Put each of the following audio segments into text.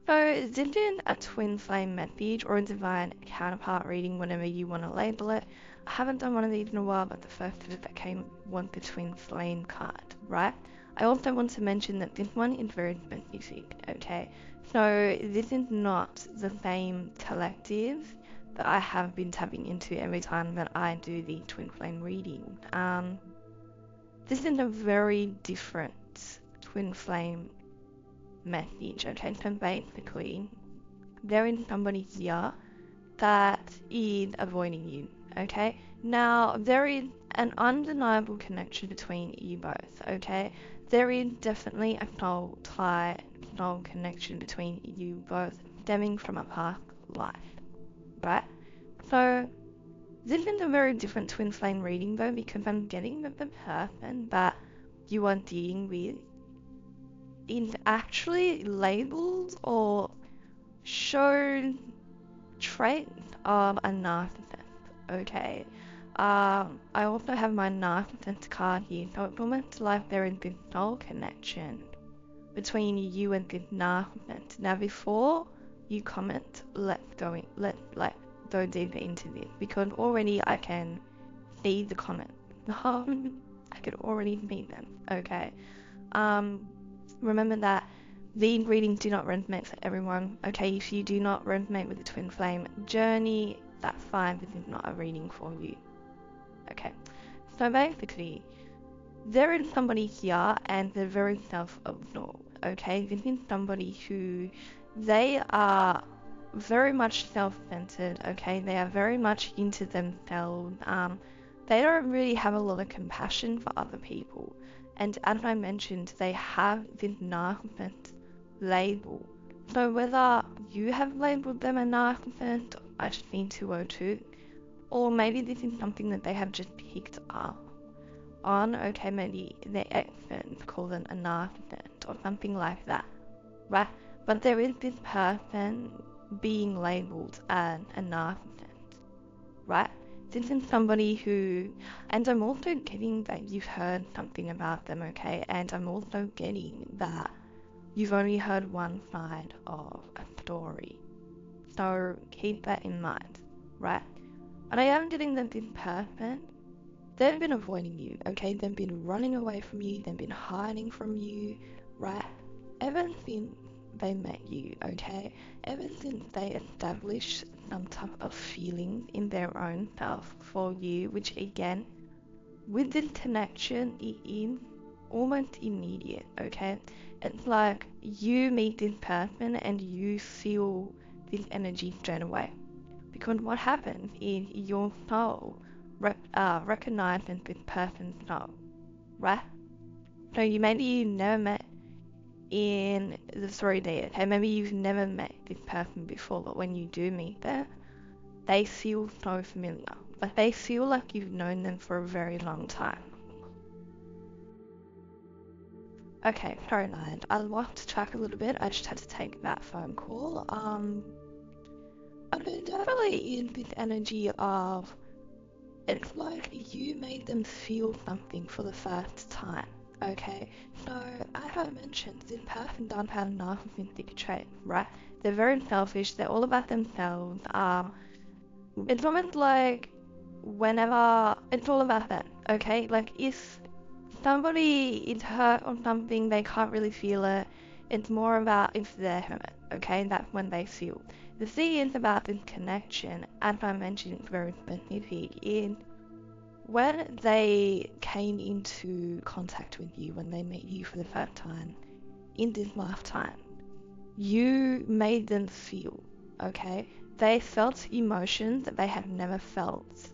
So this is a twin flame message or a divine counterpart reading, whenever you want to label it. I haven't done one of these in a while, but the first of it that came was the twin flame card, right? I also want to mention that this one is very specific, okay? So this is not the same collective that I have been tapping into every time that I do the twin flame reading. This is a very different twin flame message, okay? So basically, there is somebody here that is avoiding you, okay? Now, there is an undeniable connection between you both, okay? There is definitely a soul tie, soul connection between you both stemming from a past life, right? So, this is a very different twin flame reading though, because I'm getting that the person that you are dealing with is actually labeled or shown traits of a narcissist, okay? I also have my narcissist card here, so it's almost like there is this soul connection between you and this narcissist. Now, before you comment, let's go deeper into this, because already I can see the comments. I could already see them, okay? Remember that these readings do not resonate for everyone, okay? If you do not resonate with the twin flame journey, that's fine, this is not a reading for you. Okay, so basically, there is somebody here and they're very self-absorbed, okay? This is somebody who, they are very much self-centered, okay? They are very much into themselves. They don't really have a lot of compassion for other people. And as I mentioned, they have this narcissist label. So whether you have labeled them a narcissist, I've seen 202, or maybe this is something that they have just picked up on, okay, maybe their ex-friends call them a narcissist or something like that, right? But there is this person being labeled as a narcissist, right? This is somebody who, and I'm also getting that you've heard something about them, okay? And I'm also getting that you've only heard one side of a story. So keep that in mind, right? And I am getting that this person, they've been avoiding you, okay? They've been running away from you, they've been hiding from you, right? Ever since they met you, okay? Ever since they established some type of feeling in their own self for you, which again, with this connection, it is almost immediate, okay? It's like you meet this person and you feel this energy straight away. Because what happens is your soul recognizes this person's soul, right? So maybe you never met in the story there, okay? Maybe you've never met this person before, but when you do meet them, they feel so familiar. Like they feel like you've known them for a very long time. Okay, sorry, Nine. I lost track a little bit. I just had to take that phone call. But it definitely is this energy of, it's like you made them feel something for the first time. Okay, so as I mentioned, this person does have a narcissistic trait, right? They're very selfish. They're all about themselves. It's almost like whenever it's all about them. Okay, like if somebody is hurt or something, they can't really feel it. It's more about if they're hurt, okay? That's when they feel. The thing is about this connection, as I mentioned, it's very specific, is when they came into contact with you, when they met you for the first time, in this lifetime, you made them feel, okay? They felt emotions that they have never felt.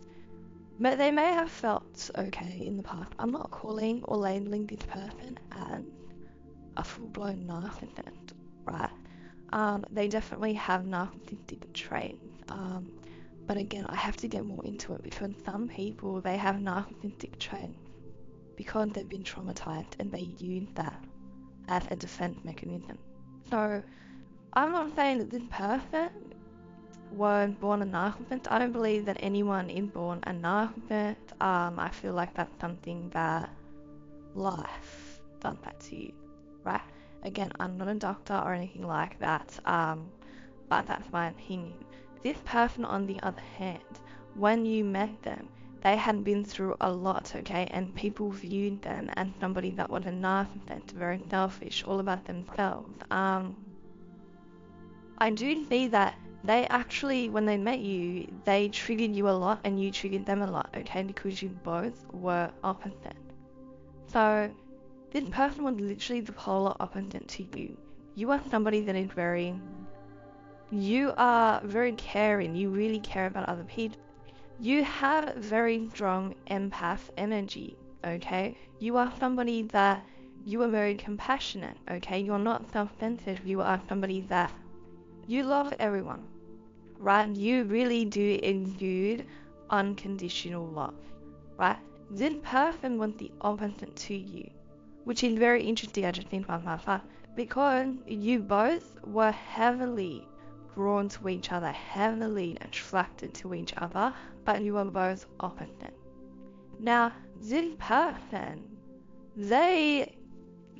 But they may have felt okay in the past. I'm not calling or labeling this person as a full-blown narcissist, right? They definitely have narcissistic traits. But again, I have to get more into it because some people, they have narcissistic traits because they've been traumatized and they use that as a defense mechanism. So I'm not saying that this person was born a narcissist. I don't believe that anyone is born a narcissist. I feel like that's something that life does that to you, right? Again, I'm not a doctor or anything like that, but that's my opinion. This person, on the other hand, when you met them, they had been through a lot, okay, and people viewed them as somebody that was a narcissist, very selfish, all about themselves. I do see that they actually, when they met you, they triggered you a lot and you triggered them a lot, okay, because you both were opposite. So this person was literally the polar opposite to you. You are somebody that is you are very caring, you really care about other people. You have very strong empath energy, okay? You are somebody that, you are very compassionate, okay? You're not self-centered, you are somebody that, you love everyone, right? You really do exude unconditional love, right? This person was the opposite to you, which is very interesting, I just think, because you both were heavily drawn to each other, heavily attracted to each other, but you were both opposite. Now, this person, they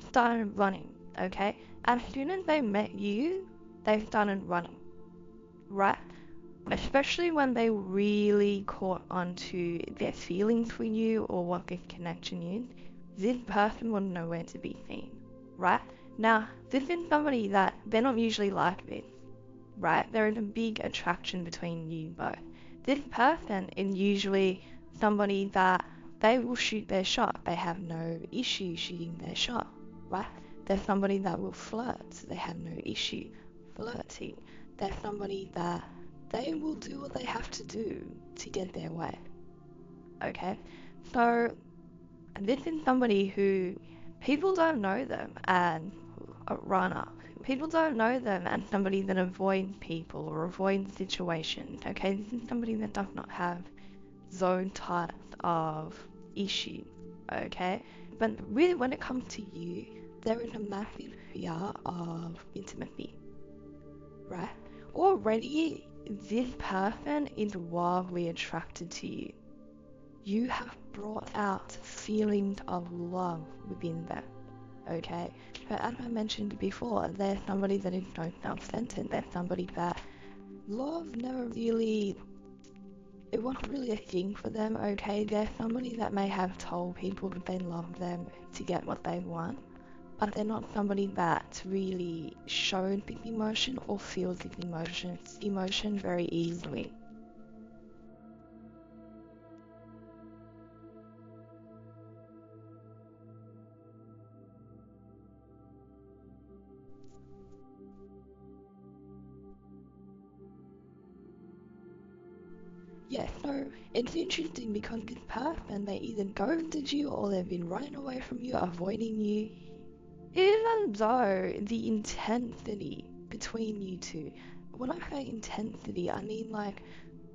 started running, okay? As soon as they met you, they started running, right? Especially when they really caught onto their feelings for you or what this connection is, this person was nowhere to be seen, right? Now, this is somebody that, they're not usually like this, right? There is a big attraction between you both. This person is usually somebody that they will shoot their shot. They have no issue shooting their shot, right? They're somebody that will flirt. They have no issue flirting. They're somebody that they will do what they have to do to get their way, okay? So this is somebody who, people don't know them as a runner. People don't know them as somebody that avoids people or avoids situations, okay? This is somebody that does not have those types of issues, okay? But really, when it comes to you, there is a massive fear of intimacy, right? Already, this person is wildly attracted to you. You have brought out feelings of love within them, okay? But as I mentioned before, they're somebody that is so self-centered. They're somebody that love never really, it wasn't really a thing for them, okay? They're somebody that may have told people that they love them to get what they want, but they're not somebody that really shows this emotion or feels this emotion very easily. Yeah, so it's interesting because this person, they either ghosted you or they've been running away from you, avoiding you. Even though the intensity between you two, when I say intensity, I mean like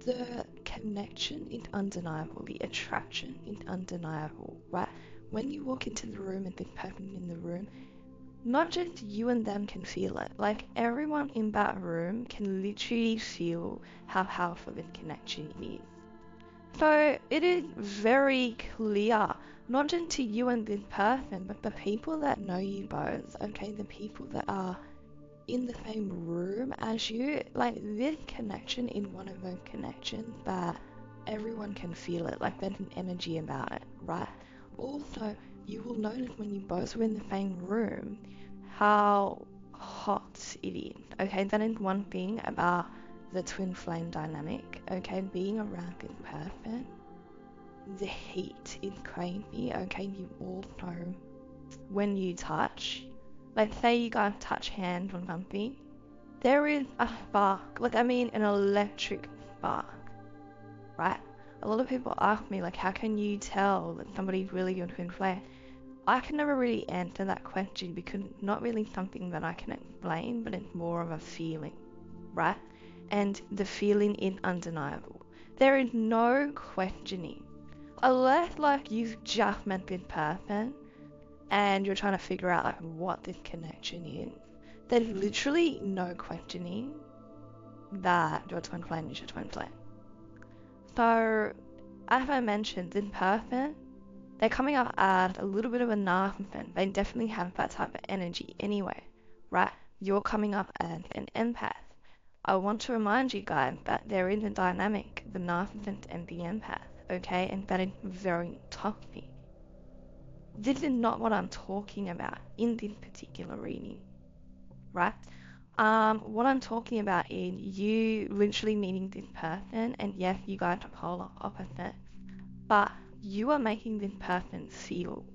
the connection is undeniable, the attraction is undeniable, right? When you walk into the room and this person in the room, not just you and them can feel it, like everyone in that room can literally feel how powerful this connection is. So it is very clear, not just to you and this person, but the people that know you both, okay, the people that are in the same room as you, like this connection is one of those connections that everyone can feel it, like there's an energy about it, right? Also, you will notice when you both are in the same room how hot it is, okay? That is one thing about the twin flame dynamic, okay? Being around this person, the heat is crazy, okay? You all know when you touch, like say you guys touch hands on something, there is a spark, like I mean an electric spark, right? A lot of people ask me like, how can you tell that somebody's really your twin flame? I can never really answer that question because it's not really something that I can explain, but it's more of a feeling, right? And the feeling is undeniable. There is no questioning. Unless like you've just met this person and you're trying to figure out like what this connection is, there's literally no questioning that your twin flame is your twin flame. So, as I mentioned, this person, They're coming up as a little bit of a narcissist. They definitely have that type of energy anyway, right? You're coming up as an empath. I want to remind you guys that there is a dynamic, the narcissist and the empath, okay? And that is very toxic. This is not what I'm talking about in this particular reading, right? What I'm talking about is you literally meeting this person, and yes, you guys are polar opposites, but you are making this person feel.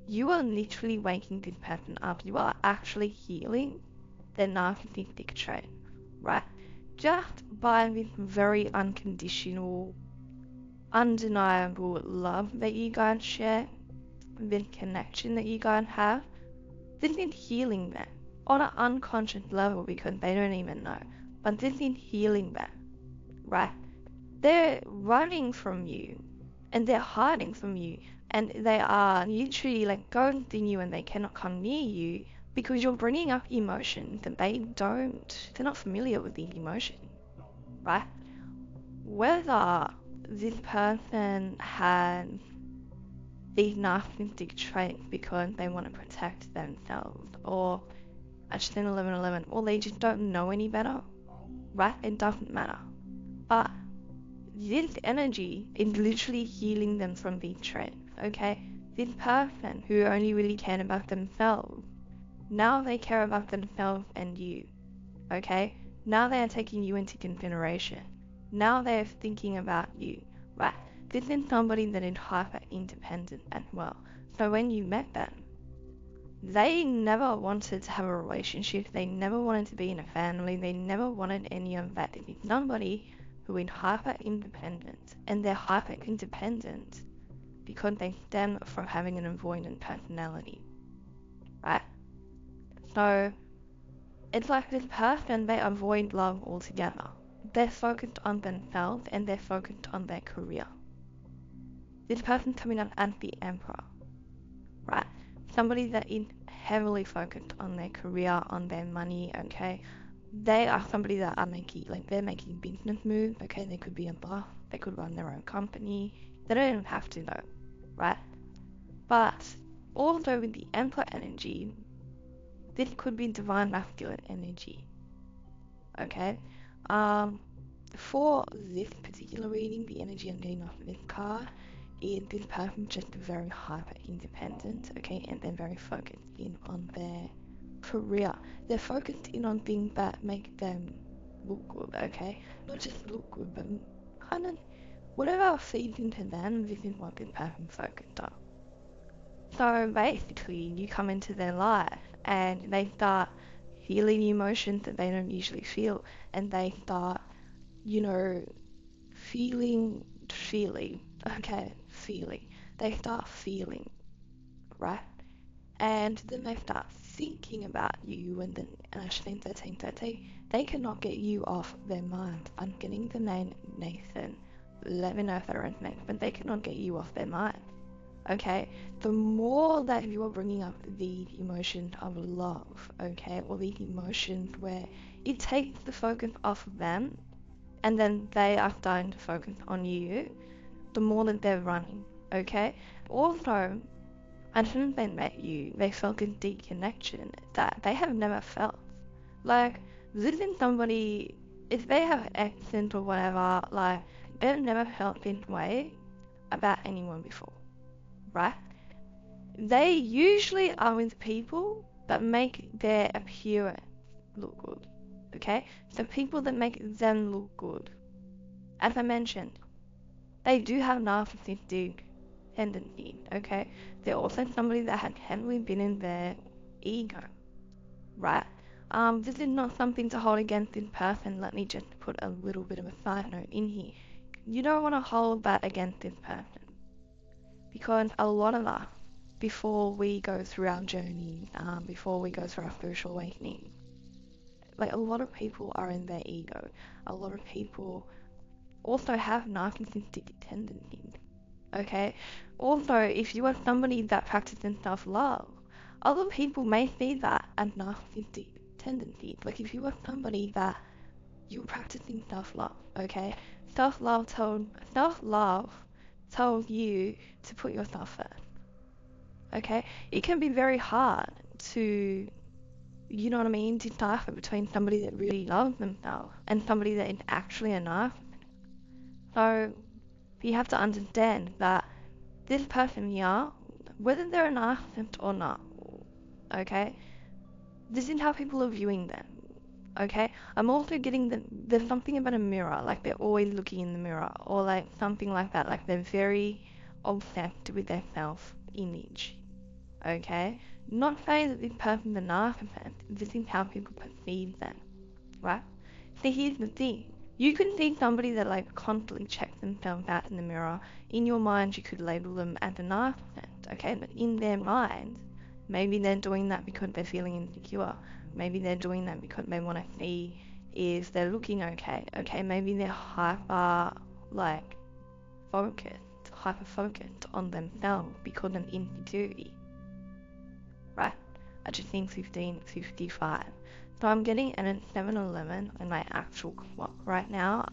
You are literally waking this person up. You are actually healing their narcissistic trait, right? Just by this very unconditional, undeniable love that you guys share, this connection that you guys have, this is healing them on an unconscious level because they don't even know. But this is healing them, right? They're running from you and they're hiding from you and they are literally like ghosting you and they cannot come near you because you're bringing up emotions that they're not familiar with these emotions, right? Whether this person has these narcissistic traits because they want to protect themselves or at 11:11 or they just don't know any better, right? It doesn't matter. But this energy is literally healing them from these traits, okay? This person who only really cared about themselves, now they care about themselves and you, okay? Now they are taking you into consideration. Now they are thinking about you, right? This is somebody that is hyper independent as well. So when you met them, they never wanted to have a relationship. They never wanted to be in a family. They never wanted any of that. It is somebody who is hyper independent, and they're hyper independent because they stem from having an avoidant personality, right? So it's like this person, they avoid love altogether. They're focused on themselves and they're focused on their career. This person's coming up as the emperor, right? Somebody that is heavily focused on their career, on their money, okay? They are somebody that are they're making business moves, okay? They could be a boss, they could run their own company. They don't even have to though, right? But also with the emperor energy, this could be divine masculine energy, okay? For this particular reading, the energy I'm getting off of this card is this person just very hyper independent, okay, and they're very focused in on their career. They're focused in on things that make them look good, okay? Not just look good, but kind of whatever feeds into them, this is what this person focused on. So basically, you come into their life and they start feeling emotions that they don't usually feel, and they start, you know, feeling, okay, feeling. They start feeling, right? And then they start thinking about you, and then actually 13:30, they cannot get you off their mind. I'm getting the name Nathan. Let me know if that resonates, but they cannot get you off their mind. Okay, the more that you are bringing up the emotion of love, okay, or the emotions where it takes the focus off of them and then they are starting to focus on you, the more that they're running, okay? Also, as soon as they met you, they felt a deep connection that they have never felt. Like, visiting somebody, if they have an accent or whatever, like, they've never felt this way about anyone before, right? They usually are with people that make their appearance look good, okay? So people that make them look good. As I mentioned, they do have narcissistic tendencies, okay? They're also somebody that has heavily been in their ego, right? This is not something to hold against this person. Let me just put a little bit of a side note in here. You don't want to hold that against this person because a lot of us, before we go through our journey, before we go through our spiritual awakening, like a lot of people are in their ego. A lot of people also have narcissistic tendencies, okay? Also, if you are somebody that practices self-love, other people may see that as narcissistic tendencies. Like if you are somebody that you're practicing self-love, okay? Self-love tells you to put yourself first, okay? It can be very hard to, you know what I mean, decipher between somebody that really loves themselves and somebody that is actually a narcissist. So you have to understand that this person here, whether they're a narcissist or not, okay, this is how people are viewing them, okay? I'm also getting that there's something about a mirror, like they're always looking in the mirror, or like something like that, like they're very obsessed with their self-image, okay? Not saying that this person's a narcissist, this is how people perceive them, right? So here's the thing. You can see somebody that like constantly checks themselves out in the mirror. In your mind, you could label them as a narcissist, okay? But in their mind, maybe they're doing that because they're feeling insecure. Maybe they're doing that because they want to see if they're looking okay. Okay, maybe they're like hyper focused on themselves because of insecurity, right? I just think 15:55. So I'm getting an 7:11 in my actual clock right now.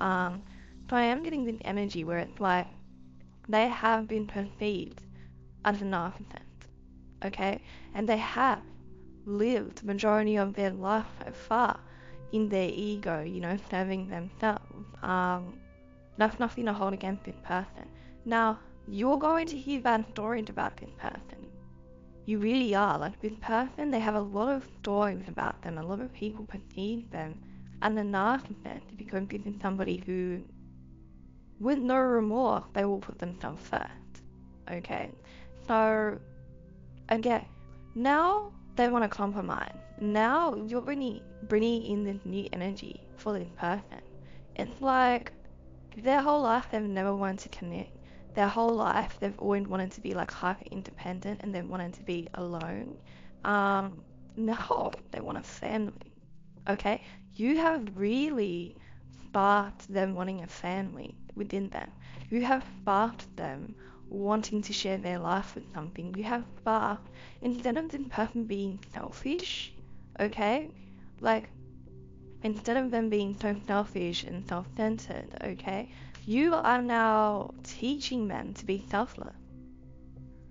So I am getting this energy where it's like they have been perceived as a narcissist, okay? And they have lived the majority of their life so far in their ego, you know, serving themselves. That's nothing to hold against this person. Now, you're going to hear bad stories about this person. You really are. Like this person, they have a lot of stories about them. A lot of people perceive them as a narcissist because this is somebody who, with no remorse, they will put themselves first. Okay? So, again, now they want to compromise. Now you're bringing in this new energy for this person. It's like their whole life they've never wanted to connect. Their whole life they've always wanted to be like hyper independent and they've wanted to be alone. Now they want a family. Okay? You have really sparked them wanting a family within them. You have sparked them wanting to share their life with something. You have sparked, instead of this person being selfish, okay? Like, instead of them being so selfish and self-centered, okay? You are now teaching them to be selfless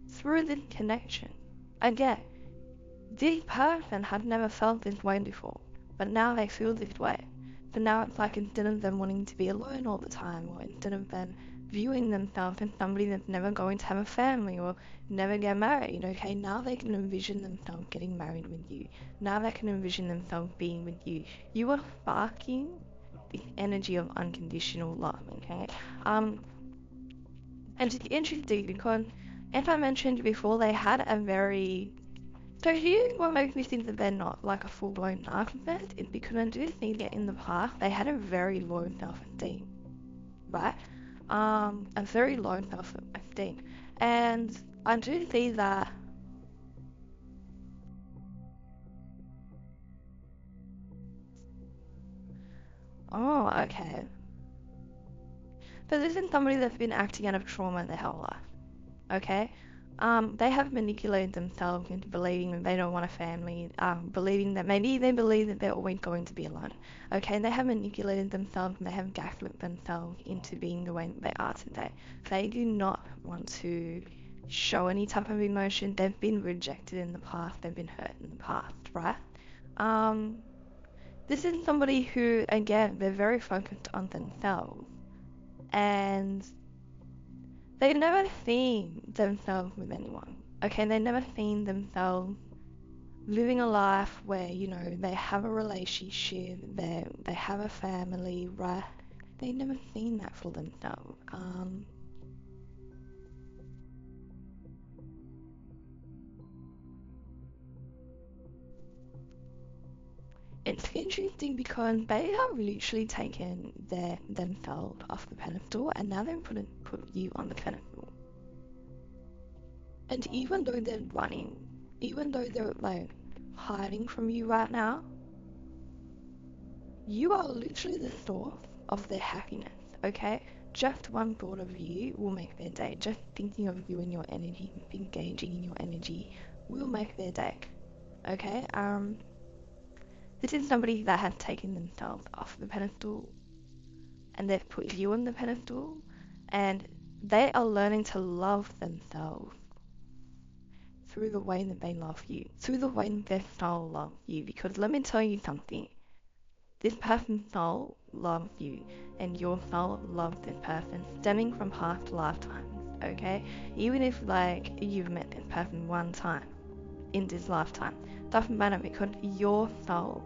through this connection. Again, this person had never felt this way before, but now they feel this way. So now it's like instead of them wanting to be alone all the time, or instead of them viewing themselves as somebody that's never going to have a family or never get married, okay, now they can envision themselves getting married with you. Now they can envision themselves being with you. You are sparking the energy of unconditional love, okay? And it's interesting because, as I mentioned before, they had a very... So here's what makes me think that they're not like a full-blown narcissist is because I do think that in the past they had a very low self-esteem, right? A very low self-esteem. And I do see that... Oh, okay. So this is somebody that's been acting out of trauma their whole life, okay? They have manipulated themselves into believing that they don't want a family, believing that maybe they believe that they're always going to be alone, okay? They have manipulated themselves and they have gaslit themselves into being the way that they are today. They do not want to show any type of emotion. They've been rejected in the past. They've been hurt in the past, right? This is somebody who, again, they're very focused on themselves and they never seen themselves with anyone. Okay, they never seen themselves living a life where, you know, they have a relationship, they have a family, right? They never seen that for themselves. It's interesting because they have literally taken themselves off the pedestal and now they've put you on the pedestal. And even though they're running, even though they're like hiding from you right now, you are literally the source of their happiness, okay? Just one thought of you will make their day. Just thinking of you and your energy, engaging in your energy will make their day, okay? This is somebody that has taken themselves off the pedestal and they've put you on the pedestal and they are learning to love themselves through the way that they love you, through the way that their soul loves you. Because let me tell you something, this person's soul loves you, and your soul loves this person, stemming from past lifetimes, okay? Even if, like, you've met this person one time in this lifetime, doesn't matter, because your soul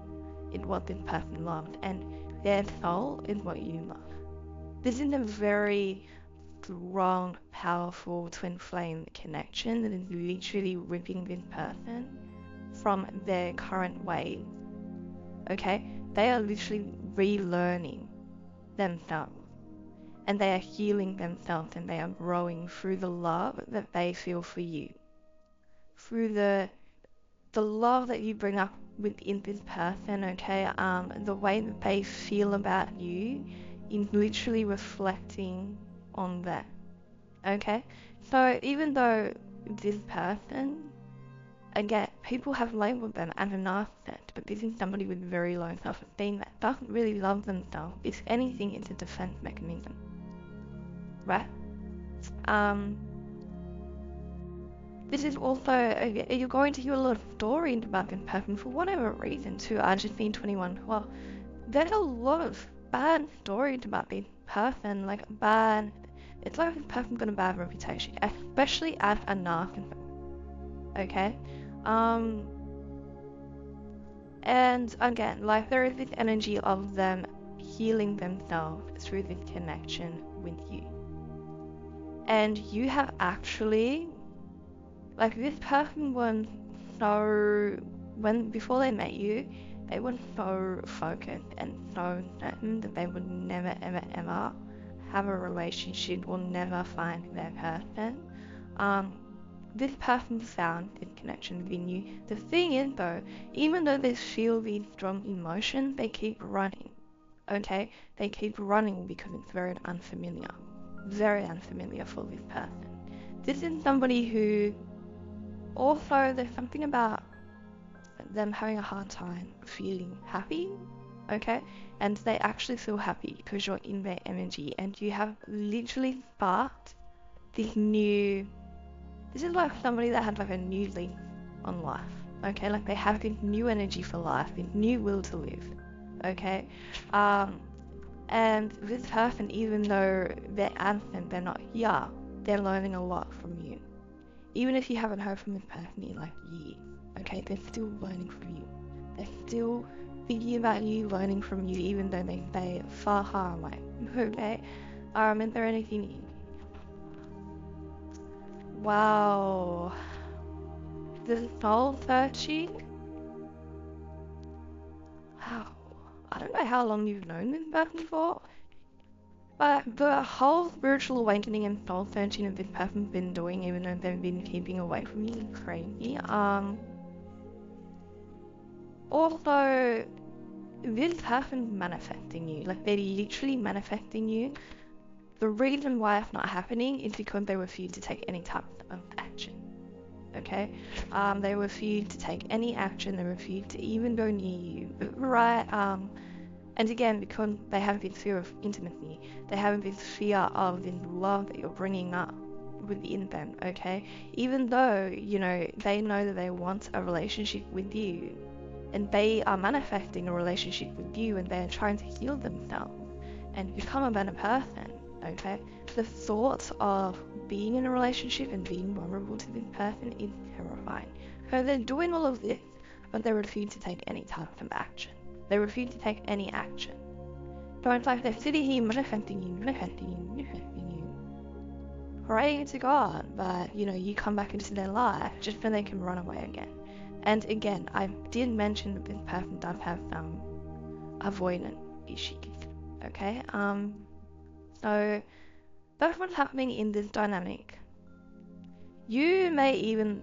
is what this person loves, and their soul is what you love. This is a very strong, powerful twin flame connection that is literally ripping this person from their current ways. Okay? They are literally relearning themselves, and they are healing themselves, and they are growing through the love that they feel for you, through the love that you bring up within this person. Okay, the way that they feel about you is literally reflecting on that. Okay, so even though this person, again, people have labeled them as a narcissist, but this is somebody with very low self-esteem that doesn't really love themselves. If anything, it's a defense mechanism, right? This is also, you're going to hear a lot of stories about this person for whatever reason too. I just seen 21. Well, there's a lot of bad stories about this person, like bad. It's like this person's got a bad reputation, especially as a narcissist. Okay, and again, like there is this energy of them healing themselves through this connection with you, and you have actually, like, this person was so, before they met you, they were so focused and so certain that they would never ever ever have a relationship or never find their person. This person found this connection within you. The thing is though, even though they feel these strong emotions, they keep running. Okay? They keep running because it's very unfamiliar for this person. This is somebody who, also, there's something about them having a hard time feeling happy, okay? And they actually feel happy because you're in their energy, and you have literally sparked this new, this is like somebody that had like a new lease on life, okay? Like they have this new energy for life, this new will to live, okay? And this person, even though they're absent, they're not here, they're learning a lot from you. Even if you haven't heard from this person in like years, okay, they're still learning from you. They're still thinking about you, learning from you, even though they stay far, far away. Okay? Is there anything? Wow. The soul searching? Wow. I don't know how long you've known this person for, but the whole spiritual awakening and soul searching that this person's been doing, even though they've been keeping away from you, is crazy. Also, this person's manifesting you. Like, they're literally manifesting you. The reason why it's not happening is because they refuse to take any type of action. Okay? They refuse to take any action. They refuse to even go near you. Right? And again, because they have this fear of intimacy, they have this fear of this love that you're bringing up within them, okay? Even though, you know that they want a relationship with you, and they are manifesting a relationship with you, and they're trying to heal themselves and become a better person, okay? The thought of being in a relationship and being vulnerable to this person is terrifying. So they're doing all of this, but they refuse to take any type of action. They refuse to take any action. So it's like they're sitting here manifesting you, praying to God, but you come back into their life just so they can run away again. And again, I did mention that this person does have some avoidant issues, okay? So that's what's happening in this dynamic. You may even,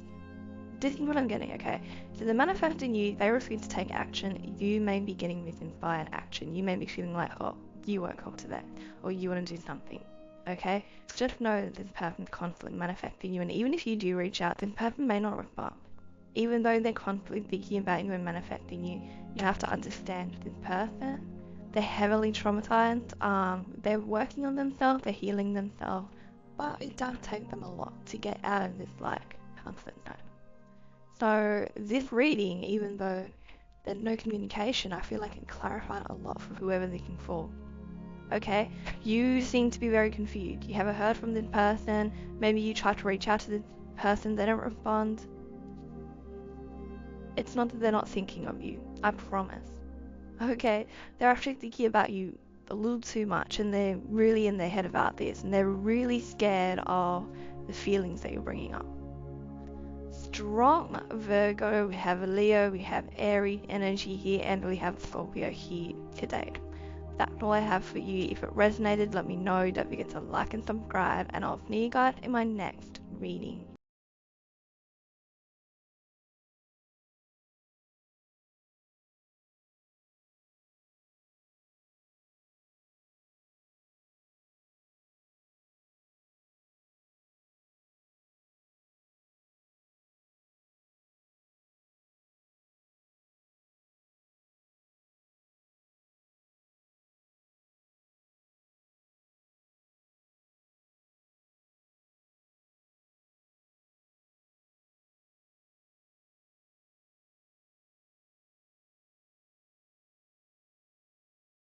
this is what I'm getting, okay? So they're manifesting you, they refuse to take action, you may be getting this inspired action. You may be feeling like, oh, you won't call to that, or you want to do something, okay? Just know that this person's constantly manifesting you, and even if you do reach out, this person may not respond. Even though they're constantly thinking about you and manifesting you, you have to understand this person, they're heavily traumatized, they're working on themselves, they're healing themselves, but it does take them a lot to get out of this, like, comfort zone. So this reading, even though there's no communication, I feel like it clarified a lot for whoever looking for. Okay, you seem to be very confused. You haven't heard from this person. Maybe you try to reach out to this person, they don't respond. It's not that they're not thinking of you, I promise. Okay, they're actually thinking about you a little too much, and they're really in their head about this, and they're really scared of the feelings that you're bringing up. Strong Virgo, we have Leo, we have Aries energy here, and we have Scorpio here today. That's all I have for you. If it resonated, let me know. Don't forget to like and subscribe, and I'll see you guys in my next reading.